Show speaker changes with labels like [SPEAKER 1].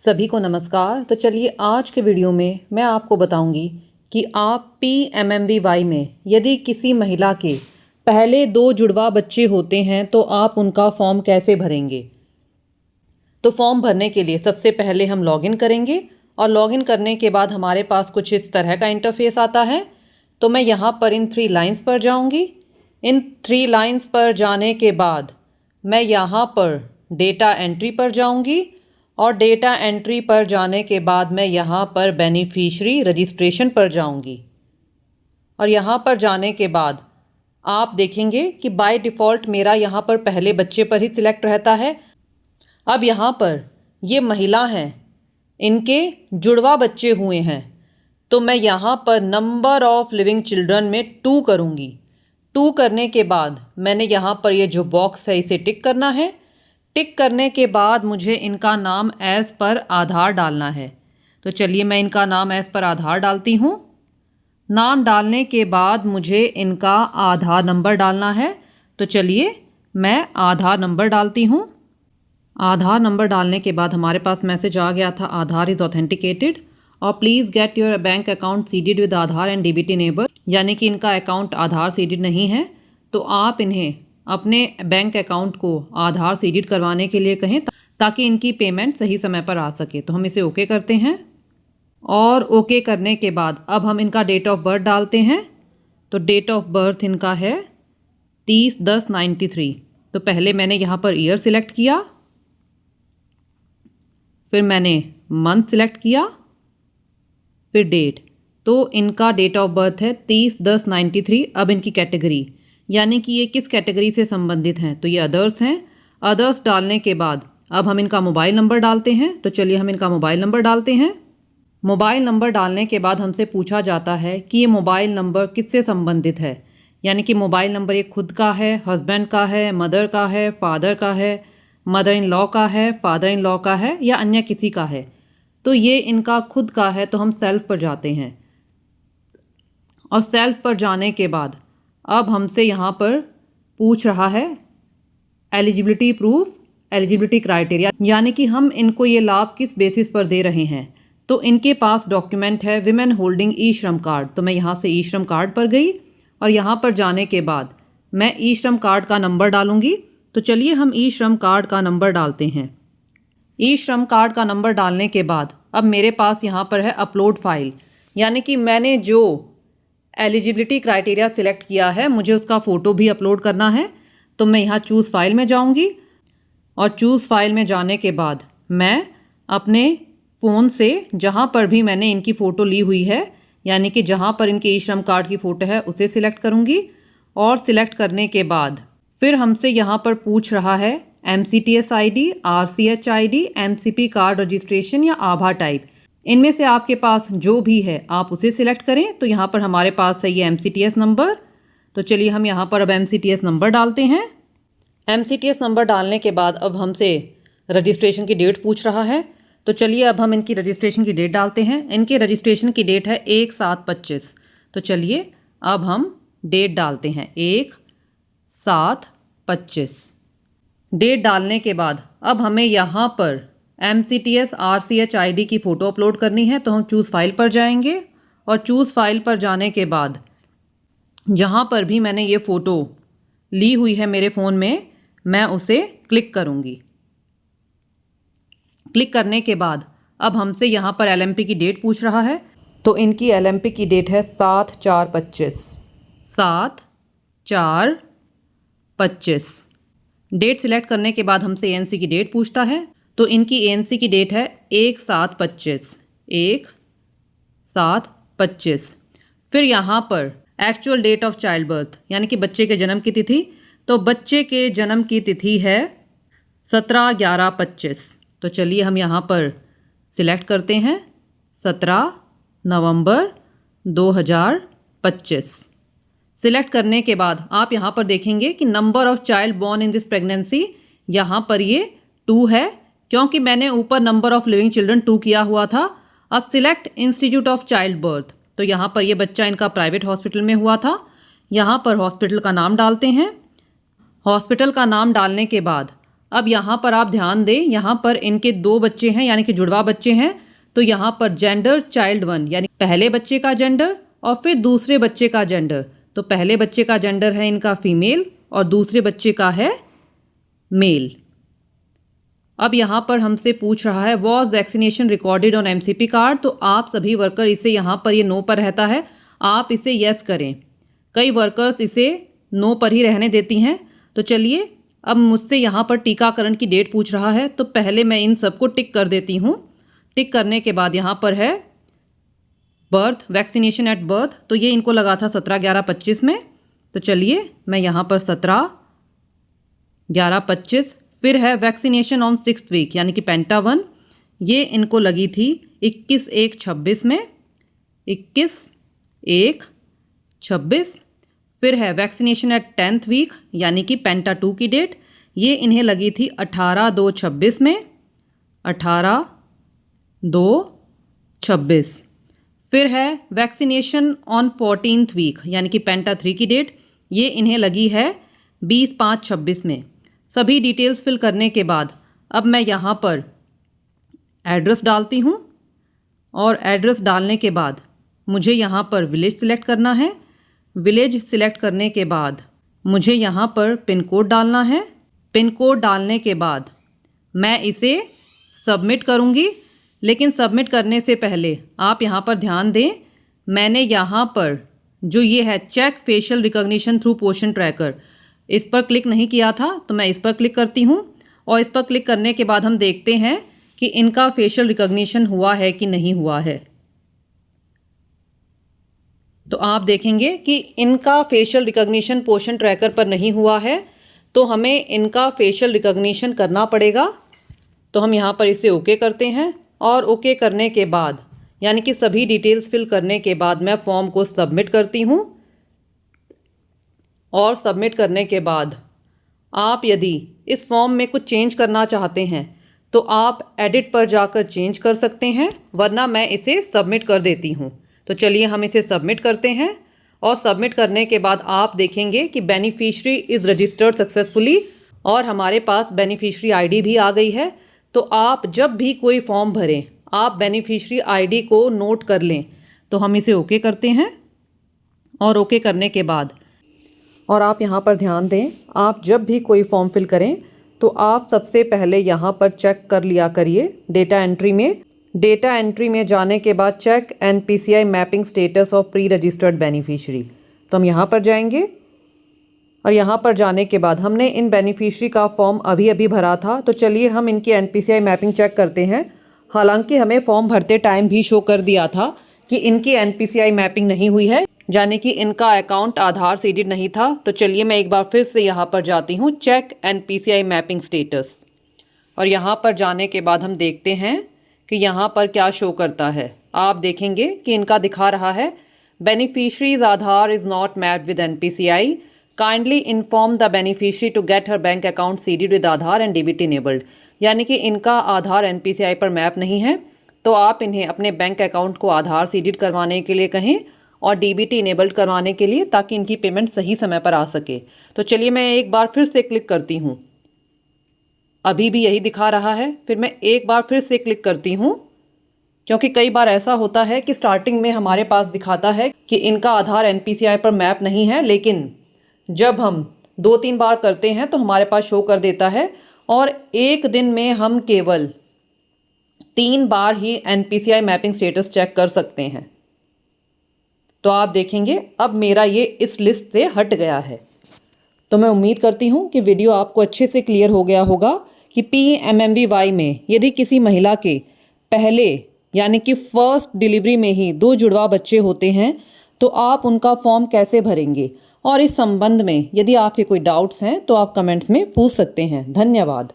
[SPEAKER 1] सभी को नमस्कार। तो चलिए आज के वीडियो में मैं आपको बताऊंगी कि आप PMMVY में यदि किसी महिला के पहले 2 जुड़वा बच्चे होते हैं तो आप उनका फॉर्म कैसे भरेंगे। तो फॉर्म भरने के लिए सबसे पहले हम लॉगिन करेंगे और लॉगिन करने के बाद हमारे पास कुछ इस तरह का इंटरफेस आता है। तो मैं यहाँ पर इन 3 लाइन्स पर जाऊँगी। इन 3 लाइन्स पर जाने के बाद मैं यहाँ पर डेटा एंट्री पर जाऊँगी और डेटा एंट्री पर जाने के बाद मैं यहाँ पर बेनिफिशियरी रजिस्ट्रेशन पर जाऊँगी। और यहाँ पर जाने के बाद आप देखेंगे कि बाय डिफ़ॉल्ट मेरा यहाँ पर पहले बच्चे पर ही सिलेक्ट रहता है। अब यहाँ पर ये महिला हैं, इनके जुड़वा बच्चे हुए हैं, तो मैं यहाँ पर नंबर ऑफ़ लिविंग चिल्ड्रन में 2 करूँगी। 2 करने के बाद मैंने यहाँ पर ये जो बॉक्स है इसे टिक करना है। टिक करने के बाद मुझे इनका नाम एज़ पर आधार डालना है। तो चलिए मैं इनका नाम एज़ पर आधार डालती हूँ। नाम डालने के बाद मुझे इनका आधार नंबर डालना है। तो चलिए मैं आधार नंबर डालती हूँ। आधार नंबर डालने के बाद हमारे पास मैसेज आ गया था, आधार इज़ ऑथेंटिकेटेड और please get your bank account seeded with Aadhaar and DBT neighbour, यानी कि इनका अकाउंट आधार सीडेड नहीं है। तो आप इन्हें अपने बैंक अकाउंट को आधार सीडेड करवाने के लिए कहें ताकि इनकी पेमेंट सही समय पर आ सके। तो हम इसे ओके करते हैं और ओके करने के बाद अब हम इनका डेट ऑफ बर्थ डालते हैं। तो डेट ऑफ बर्थ इनका है 30/10/93। तो पहले मैंने यहाँ पर ईयर सिलेक्ट किया, फिर मैंने मंथ सिलेक्ट किया, फिर डेट। तो इनका डेट ऑफ बर्थ है 30/10/93। अब इनकी कैटेगरी यानी कि ये किस कैटेगरी से संबंधित हैं, तो ये अदर्स हैं। अदर्स डालने के बाद अब हम इनका मोबाइल नंबर डालते हैं। तो चलिए हम इनका मोबाइल नंबर डालते हैं। मोबाइल नंबर डालने के बाद हमसे पूछा जाता है कि ये मोबाइल नंबर किससे संबंधित है, यानी कि मोबाइल नंबर ये खुद का है, हस्बैंड का है, मदर का है, फादर का है, मदर इन लॉ का है, फादर इन लॉ का है या अन्य किसी का है। तो ये इनका खुद का है, तो हम सेल्फ पर जाते हैं और सेल्फ पर जाने के बाद अब हमसे यहाँ पर पूछ रहा है एलिजिबिलिटी प्रूफ, एलिजिबिलिटी क्राइटेरिया, यानी कि हम इनको ये लाभ किस बेसिस पर दे रहे हैं। तो इनके पास डॉक्यूमेंट है विमेन होल्डिंग ई श्रम कार्ड। तो मैं यहाँ से ई श्रम कार्ड पर गई और यहाँ पर जाने के बाद मैं ई श्रम कार्ड का नंबर डालूँगी। तो चलिए हम ई श्रम कार्ड का नंबर डालते हैं। ई श्रम कार्ड का नंबर डालने के बाद अब मेरे पास यहाँ पर है अपलोड फाइल, यानी कि मैंने जो एलिजिबिलिटी क्राइटेरिया सिलेक्ट किया है मुझे उसका फ़ोटो भी अपलोड करना है। तो मैं यहाँ चूज़ फाइल में जाऊँगी और चूज़ फाइल में जाने के बाद मैं अपने फ़ोन से जहाँ पर भी मैंने इनकी फ़ोटो ली हुई है, यानी कि जहाँ पर इनके ई श्रम कार्ड की फ़ोटो है उसे सिलेक्ट करूँगी। और सिलेक्ट करने के बाद फिर हमसे यहाँ पर पूछ रहा है MCTS ID, RCH ID, MCP card registration या आभा टाइप। इनमें से आपके पास जो भी है आप उसे सिलेक्ट करें। तो यहाँ पर हमारे पास है ये MCTS नंबर। तो चलिए हम यहाँ पर अब MCTS नंबर डालते हैं। MCTS नंबर डालने के बाद अब हमसे रजिस्ट्रेशन की डेट पूछ रहा है। तो चलिए अब हम इनकी रजिस्ट्रेशन की डेट डालते हैं। इनके रजिस्ट्रेशन की डेट है 1/7/25। तो चलिए अब हम डेट डालते हैं 1/7/25। डेट डालने के बाद अब हमें यहाँ पर MCTS RCH ID की फ़ोटो अपलोड करनी है। तो हम चूज़ फाइल पर जाएंगे और चूज़ फाइल पर जाने के बाद जहाँ पर भी मैंने ये फ़ोटो ली हुई है मेरे फ़ोन में, मैं उसे क्लिक करूँगी। क्लिक करने के बाद अब हमसे यहाँ पर LMP की डेट पूछ रहा है। तो इनकी LMP की डेट है 7/4/25। 7/4/25। डेट सिलेक्ट करने के बाद हमसे ANC की डेट पूछता है। तो इनकी ANC की डेट है 1/7/25। 1/7/25। फिर यहाँ पर actual date of child birth, यानी कि बच्चे के जन्म की तिथि। तो बच्चे के जन्म की तिथि है 17/11/25। तो चलिए हम यहाँ पर सिलेक्ट करते हैं 17 नवंबर 2025। सिलेक्ट करने के बाद आप यहाँ पर देखेंगे कि number of child born in this pregnancy यहाँ पर ये 2 है, क्योंकि मैंने ऊपर नंबर ऑफ़ लिविंग चिल्ड्रन 2 किया हुआ था। अब select institute of child birth. तो यहाँ पर ये बच्चा इनका प्राइवेट हॉस्पिटल में हुआ था। यहाँ पर हॉस्पिटल का नाम डालते हैं। हॉस्पिटल का नाम डालने के बाद अब यहाँ पर आप ध्यान दें, यहाँ पर इनके 2 बच्चे हैं यानी कि जुड़वा बच्चे हैं, तो यहाँ पर जेंडर चाइल्ड 1 यानी पहले बच्चे का जेंडर और फिर दूसरे बच्चे का जेंडर। तो पहले बच्चे का जेंडर है इनका फीमेल और दूसरे बच्चे का है मेल। अब यहाँ पर हमसे पूछ रहा है was vaccination recorded on MCP card. तो आप सभी वर्कर इसे यहाँ पर ये नो पर रहता है, आप इसे यस करें। कई वर्कर्स इसे नो पर ही रहने देती हैं। तो चलिए अब मुझसे यहाँ पर टीकाकरण की डेट पूछ रहा है, तो पहले मैं इन सबको टिक कर देती हूँ। टिक करने के बाद यहाँ पर है बर्थ, वैक्सीनेशन एट बर्थ, तो ये इनको लगा था 17/11/25 में। तो चलिए मैं यहाँ पर 17/11/25। फिर है वैक्सीनेशन ऑन 6th वीक यानी कि पेंटा 1, ये इनको लगी थी 21/1/26 में, 21/1/26। फिर है वैक्सीनेशन एट 10th वीक यानी कि पेंटा 2 की डेट, ये इन्हें लगी थी 18/2/26 में, 18/2/26। फिर है वैक्सीनेशन ऑन 14th वीक यानी कि पेंटा 3 की डेट, ये इन्हें लगी है 20/5/26 में। सभी डिटेल्स फिल करने के बाद अब मैं यहाँ पर एड्रेस डालती हूँ और एड्रेस डालने के बाद मुझे यहाँ पर विलेज सिलेक्ट करना है। विलेज सिलेक्ट करने के बाद मुझे यहाँ पर पिन कोड डालना है। पिन कोड डालने के बाद मैं इसे सबमिट करूँगी, लेकिन सबमिट करने से पहले आप यहाँ पर ध्यान दें, मैंने यहाँ पर जो ये है check facial recognition through portion tracker, इस पर क्लिक नहीं किया था, तो मैं इस पर क्लिक करती हूँ और इस पर क्लिक करने के बाद हम देखते हैं कि इनका फेशियल रिकॉग्निशन हुआ है कि नहीं हुआ है। तो आप देखेंगे कि इनका फेशियल रिकॉग्निशन पोर्शन ट्रैकर पर नहीं हुआ है, तो हमें इनका फेशियल रिकॉग्निशन करना पड़ेगा। तो हम यहाँ पर इसे ओके करते हैं और ओके करने के बाद यानी कि सभी डिटेल्स फिल करने के बाद मैं फॉर्म को सबमिट करती हूँ। और सबमिट करने के बाद आप यदि इस फॉर्म में कुछ चेंज करना चाहते हैं तो आप एडिट पर जाकर चेंज कर सकते हैं, वरना मैं इसे सबमिट कर देती हूँ। तो चलिए हम इसे सबमिट करते हैं और सबमिट करने के बाद आप देखेंगे कि बेनिफिशियरी इज़ रजिस्टर्ड सक्सेसफुली और हमारे पास बेनिफिशियरी आईडी भी आ गई है। तो आप जब भी कोई फॉर्म भरें आप बेनिफिशियरी आईडी को नोट कर लें। तो हम इसे ओके करते हैं और ओके करने के बाद और आप यहाँ पर ध्यान दें, आप जब भी कोई फॉर्म फिल करें तो आप सबसे पहले यहाँ पर चेक कर लिया करिए डेटा एंट्री में। डेटा एंट्री में जाने के बाद check NPCI mapping status of pre registered beneficiary, तो हम यहाँ पर जाएंगे और यहाँ पर जाने के बाद हमने इन बेनिफिशियरी का फॉर्म अभी अभी भरा था। तो चलिए हम इनकी NPCI मैपिंग चेक करते हैं। हालांकि हमें फॉर्म भरते टाइम भी शो कर दिया था कि इनकी NPCI मैपिंग नहीं हुई है, यानी कि इनका अकाउंट आधार सीडेड नहीं था। तो चलिए मैं एक बार फिर से यहाँ पर जाती हूँ चेक NPCI मैपिंग स्टेटस, और यहाँ पर जाने के बाद हम देखते हैं कि यहाँ पर क्या शो करता है। आप देखेंगे कि इनका दिखा रहा है beneficiaries Aadhaar is not mapped with NPCI, kindly inform the beneficiary to get her bank account seeded with Aadhaar and DBT enabled, यानी कि इनका आधार NPCI पर मैप नहीं है। तो आप इन्हें अपने बैंक अकाउंट को आधार सीडेड करवाने के लिए कहें और DBT इनेबल्ड करवाने के लिए, ताकि इनकी पेमेंट सही समय पर आ सके। तो चलिए मैं एक बार फिर से क्लिक करती हूँ, अभी भी यही दिखा रहा है। फिर मैं एक बार फिर से क्लिक करती हूँ, क्योंकि कई बार ऐसा होता है कि स्टार्टिंग में हमारे पास दिखाता है कि इनका आधार NPCI पर मैप नहीं है, लेकिन जब हम 2-3 बार करते हैं तो हमारे पास शो कर देता है। और एक दिन में हम केवल 3 बार ही NPCI मैपिंग स्टेटस चेक कर सकते हैं। तो आप देखेंगे अब मेरा ये इस लिस्ट से हट गया है। तो मैं उम्मीद करती हूँ कि वीडियो आपको अच्छे से क्लियर हो गया होगा कि PMMBY में यदि किसी महिला के पहले यानी कि फर्स्ट डिलीवरी में ही 2 जुड़वा बच्चे होते हैं तो आप उनका फॉर्म कैसे भरेंगे, और इस संबंध में यदि आपके कोई डाउट्स हैं तो आप कमेंट्स में पूछ सकते हैं। धन्यवाद।